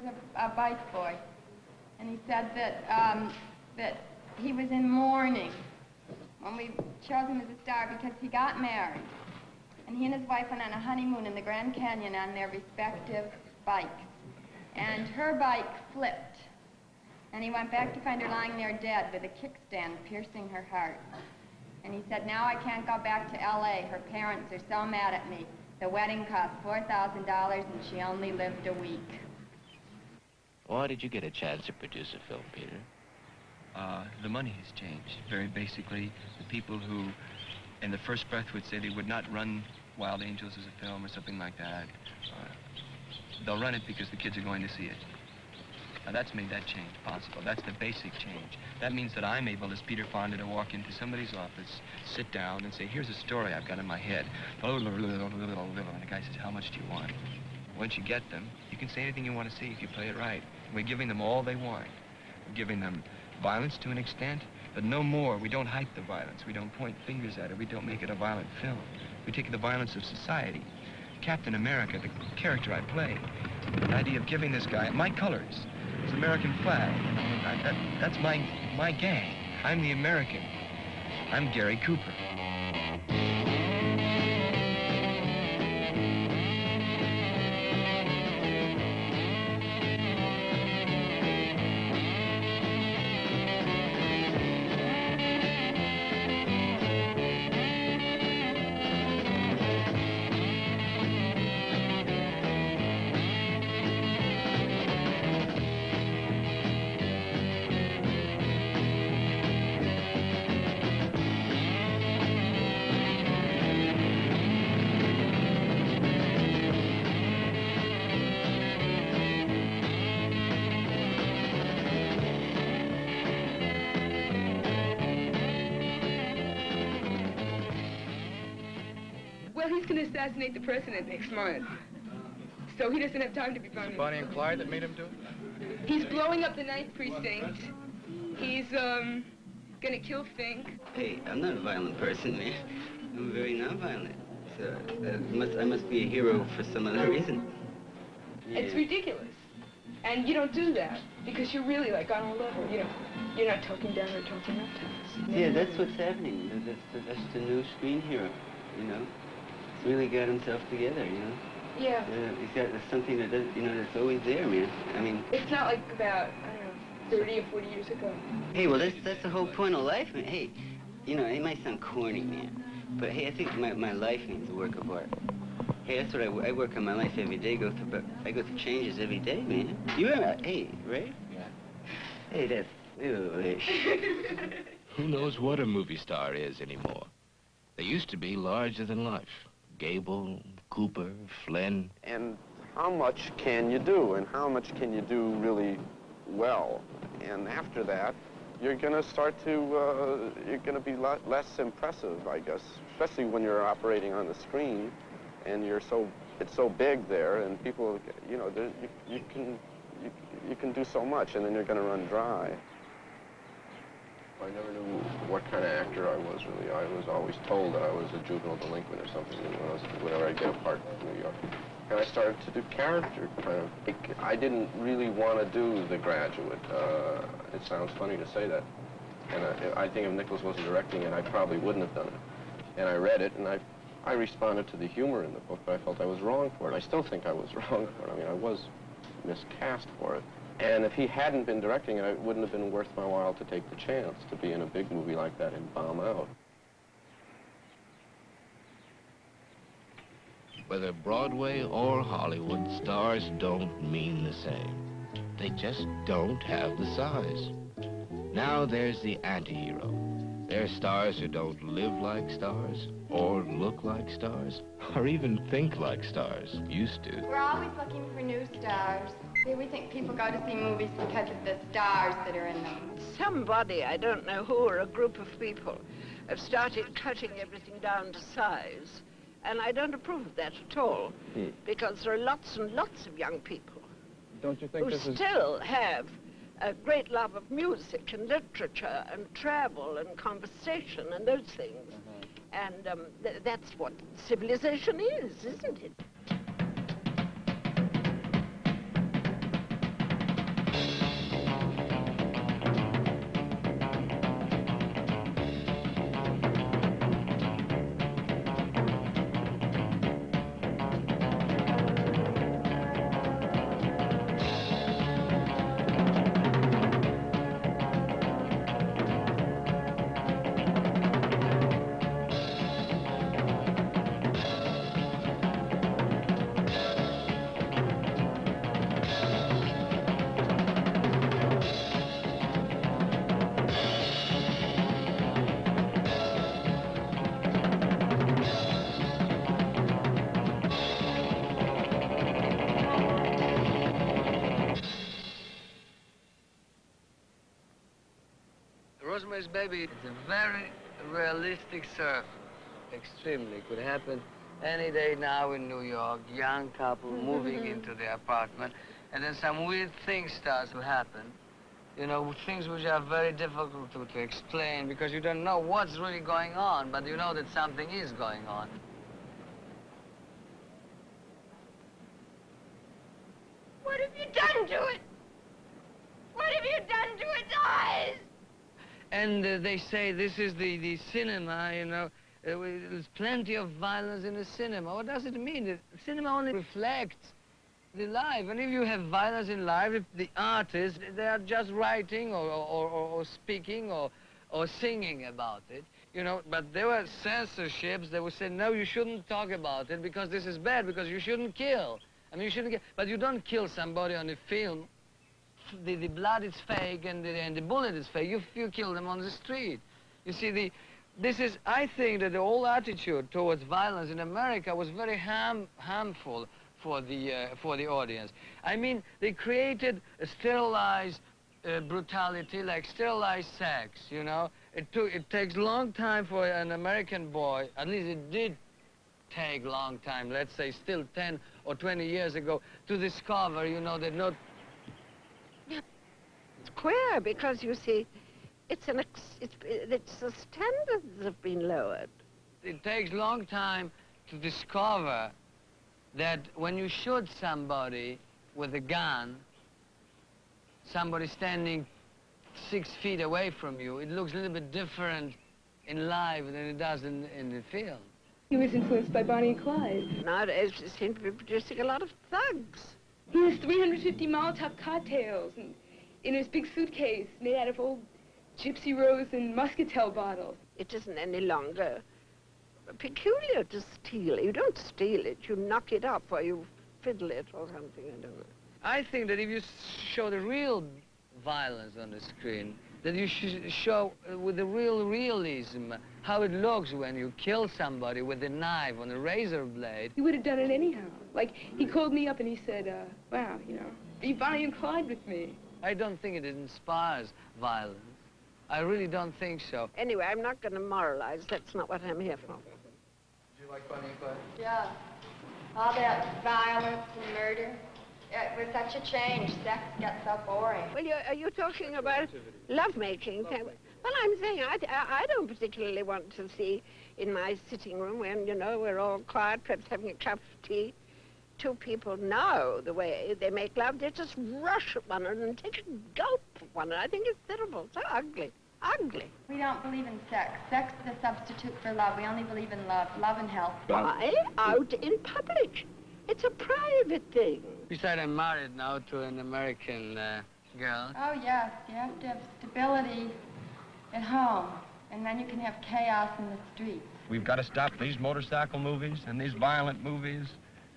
was a bike boy. And he said that, that he was in mourning when we chose him as a star because he got married. And he and his wife went on a honeymoon in the Grand Canyon on their respective bikes. And her bike flipped. And he went back to find her lying there dead with a kickstand piercing her heart. And he said, now I can't go back to L.A. Her parents are so mad at me. The wedding cost $4,000 and she only lived a week. Why did you get a chance to produce a film, Peter? The money has changed. Very basically, the people who, in the first breath, would say they would not run Wild Angels as a film or something like that, they'll run it because the kids are going to see it. Now, that's made that change possible. That's the basic change. That means that I'm able, as Peter Fonda, to walk into somebody's office, sit down, and say, here's a story I've got in my head. And the guy says, how much do you want? Once you get them, you can say anything you want to see if you play it right. We're giving them all they want. We're giving them violence to an extent, but no more. We don't hype the violence. We don't point fingers at it. We don't make it a violent film. We take the violence of society. Captain America, the character I play, the idea of giving this guy my colors, his American flag. That's my gang. I'm the American. I'm Gary Cooper. Assassinate the president next month. So he doesn't have time to be funny. Was it Bonnie and Clyde that made him do it? He's blowing up the 9th precinct. He's, gonna kill Fink. Hey, I'm not a violent person, man. I'm very non-violent. So, I must be a hero for some other reason. Yeah. It's ridiculous. And you don't do that because you're really like on a level, you know. You're not talking down or talking up to us. Yeah, that's what's happening. That's the new screen hero, you know. He's really got himself together, you know. Yeah. He's got something that does, you know, that's always there, man. I mean. It's not like about, I don't know, 30 or 40 years ago. Hey, well, that's the whole point of life, man. Hey, you know, it might sound corny, man, but hey, I think my life needs a work of art. Hey, that's what I work on my life every day. I go through changes every day, man. You remember? Hey, Ray? Yeah. Hey, that's. Ew, Who knows what a movie star is anymore? They used to be larger than life. Gable, Cooper, Flynn. And how much can you do? And how much can you do really well? And after that, you're going to start to, you're going to be less impressive, I guess, especially when you're operating on the screen and it's so big there and people, you know, you can do so much and then you're going to run dry. I never knew what kind of actor I was, really. I was always told that I was a juvenile delinquent or something whenever I get a part in New York. And I started to do character, kind of. I didn't really want to do The Graduate. It sounds funny to say that. And I think if Nicholas wasn't directing it, I probably wouldn't have done it. And I read it, and I responded to the humor in the book, but I felt I was wrong for it. I still think I was wrong for it. I mean, I was miscast for it. And if he hadn't been directing it, it wouldn't have been worth my while to take the chance to be in a big movie like that and bomb out. Whether Broadway or Hollywood, stars don't mean the same. They just don't have the size. Now there's the anti-hero. They're stars who don't live like stars, or look like stars, or even think like stars. Used to. We're always looking for new stars. We think people go to see movies because of the stars that are in them. Somebody, I don't know who, or a group of people, have started cutting everything down to size. And I don't approve of that at all, because there are lots and lots of young people don't you think who still have a great love of music and literature and travel and conversation and those things. And that's what civilization is, isn't it? Rosemary's Baby is a very realistic surf. Extremely. Could happen any day now in New York. Young couple moving into their apartment, and then some weird thing starts to happen. You know, things which are very difficult to explain because you don't know what's really going on, but you know that something is going on. What have you done to it? What have you done to its eyes? And they say this is the cinema, you know. There's plenty of violence in the cinema. What does it mean? The cinema only reflects the life. And if you have violence in life, if the artists, they are just writing or speaking or singing about it, you know. But there were censorships that would say, no, you shouldn't talk about it because this is bad, because you shouldn't kill. I mean, you shouldn't kill. But you don't kill somebody on the film. The blood is fake and the bullet is fake. You kill them on the street. You see, I think that the whole attitude towards violence in America was very harmful for the audience. I mean, they created a sterilized brutality, like sterilized sex, you know. It takes a long time for an American boy, at least it did take a long time, let's say still 10 or 20 years ago, to discover, you know, that not... It's queer because, you see, it's the standards have been lowered. It takes a long time to discover that when you shoot somebody with a gun, somebody standing 6 feet away from you, it looks a little bit different in live than it does in the film. He was influenced by Bonnie and Clyde. Nowadays, they seem to be producing a lot of thugs. He has 350 Molotov cocktails and in his big suitcase made out of old Gypsy Rose and Muscatel bottles. It isn't any longer peculiar to steal. You don't steal it, you knock it up or you fiddle it or something, I don't know. I think that if you show the real violence on the screen, that you should show with the real realism how it looks when you kill somebody with a knife on a razor blade. He would have done it anyhow. Like, he called me up and he said, wow, you know, are you Bonnie and Clyde with me? I don't think it inspires violence. I really don't think so. Anyway, I'm not going to moralize. That's not what I'm here for. Do you like Bonnie and Clyde? Yeah. All that violence and murder. It was such a change. Sex got so boring. Well, are you talking about lovemaking? Well, I'm saying I don't particularly want to see in my sitting room when, you know, we're all quiet, perhaps having a cup of tea, two people know the way they make love. They just rush at one another and take a gulp of one another. I think it's terrible, so ugly, ugly. We don't believe in sex. Sex is a substitute for love. We only believe in love, love and health. Why? Out in public. It's a private thing. Besides, I'm married now to an American girl. Oh, yes. You have to have stability at home, and then you can have chaos in the streets. We've got to stop these motorcycle movies and these violent movies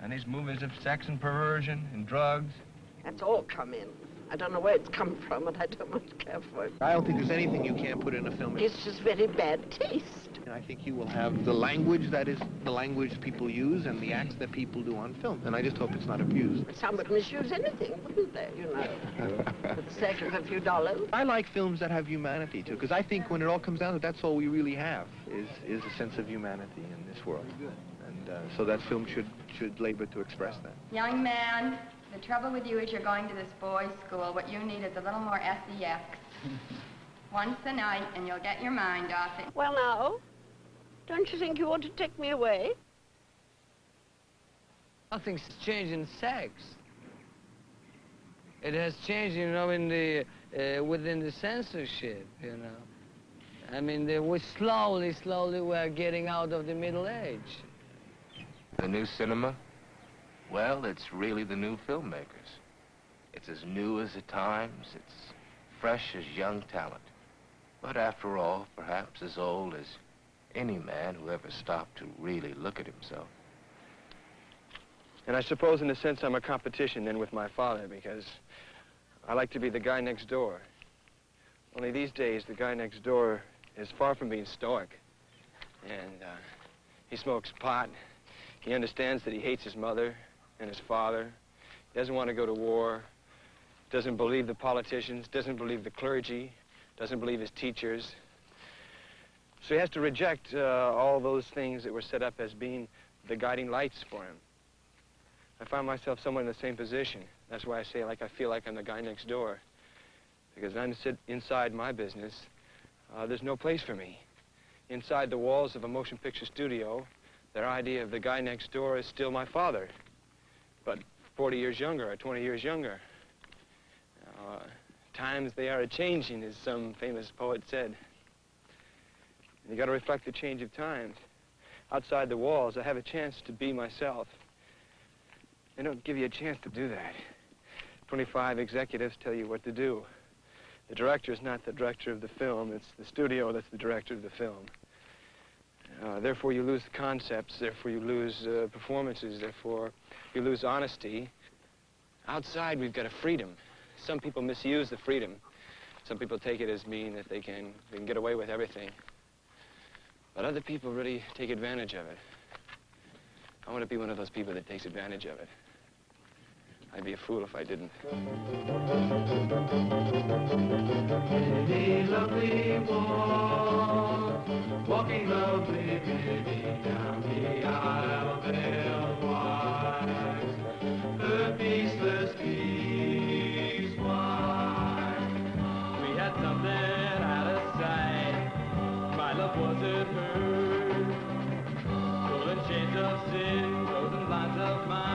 and these movies of sex and perversion and drugs. That's all come in. I don't know where it's come from, and I don't want to care for it. I don't think there's anything you can't put in a film. It's just very bad taste. And I think you will have the language that is the language people use and the acts that people do on film. And I just hope it's not abused. Some would misuse anything, wouldn't they, you know, for the sake of a few dollars. I like films that have humanity, too, because I think when it all comes down to it, that's all we really have, is a sense of humanity in this world. And so that film should labor to express that. Young man, the trouble with you is you're going to this boys' school. What you need is a little more sex. Once a night, and you'll get your mind off it. Well, now, don't you think you ought to take me away? Nothing's changed in sex. It has changed, you know, in the within the censorship, you know. I mean, we slowly we're getting out of the Middle Age. The new cinema? Well, it's really the new filmmakers. It's as new as the times. It's fresh as young talent. But after all, perhaps as old as any man who ever stopped to really look at himself. And I suppose in a sense I'm a competition then with my father, because I like to be the guy next door. Only these days, the guy next door is far from being stoic. And he smokes pot. He understands that he hates his mother and his father. He doesn't want to go to war. Doesn't believe the politicians, doesn't believe the clergy, doesn't believe his teachers. So he has to reject all those things that were set up as being the guiding lights for him. I find myself somewhat in the same position. That's why I say, like, I feel like I'm the guy next door. Because I'm inside my business, there's no place for me. Inside the walls of a motion picture studio, their idea of the guy next door is still my father, but 40 years younger or 20 years younger. Times they are a-changing, as some famous poet said. You got to reflect the change of times. Outside the walls, I have a chance to be myself. They don't give you a chance to do that. 25 executives tell you what to do. The director is not the director of the film. It's the studio that's the director of the film. Therefore, you lose the concepts. Therefore, you lose performances. Therefore, you lose honesty. Outside, we've got a freedom. Some people misuse the freedom. Some people take it as mean that they can get away with everything. But other people really take advantage of it. I want to be one of those people that takes advantage of it. I'd be a fool if I didn't. Baby, lovely walk, walking lovely, baby, down the aisle veiled wide. Her peaceless peace wide. We had something out of sight. My love wasn't heard. Golden chains of sin, golden lines of mine.